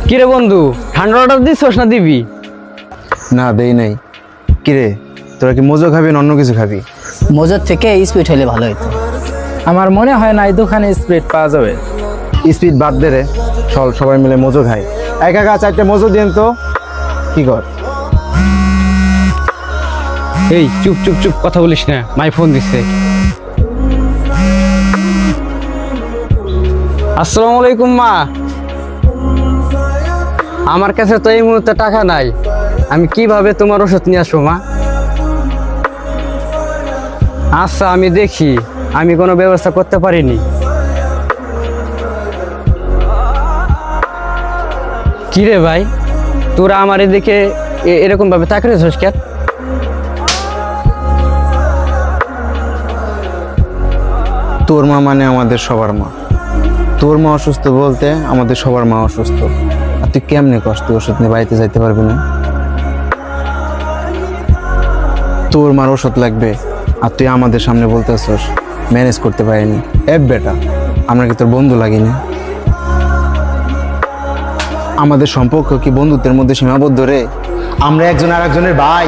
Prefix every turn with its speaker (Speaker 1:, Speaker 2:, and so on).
Speaker 1: কিরে বন্ধু, ঠান্ডা অর্ডার দিচ্ছস না দিবি?
Speaker 2: না দেই নাই। কিরে তোরা কি মজো খাবি না অন্য কিছু খাবি?
Speaker 3: মজার থেকে স্পিড হলে ভালো হতো।
Speaker 4: আমার মনে হয় না এই দোকানে স্প্রিট পাওয়া যাবে।
Speaker 2: স্পিড বাদ দে রে, চল সবাই মিলে মজো খাই। একা একা 4টে মজো দিন তো। কি কর?
Speaker 1: এই চুপ চুপ চুপ, কথা বলিস না, মাই ফোন দিচ্ছে। আসসালামু আলাইকুম মা। আমার কাছে তো এই মুহূর্তে টাকা নাই, আমি কিভাবে তোমার ওষুধ নিয়ে আসবো মা? আচ্ছা আমি দেখি, আমি কোনো ব্যবস্থা করতে পারিনি। কিরে ভাই, তোরা আমার এদিকে এরকম ভাবে তাকিয়েছিস কেন?
Speaker 2: তোর মা মানে আমাদের সবার মা। তোর মা অসুস্থ বলতে আমাদের সবার মা অসুস্থ। আর তুই কেমনে কষ্ট ওষুধ নিয়ে বাড়িতে যাইতে পারবি না? তোর মার ওষুধ লাগবে আর তুই আমাদের সামনে বলতেছস ম্যানেজ করতে পারিনি। বেটা, আমরা কি তোর বন্ধু লাগি না? আমাদের সম্পর্ক কি বন্ধুত্বের মধ্যে সীমাবদ্ধ রে? আমরা একজন আর একজনের ভাই।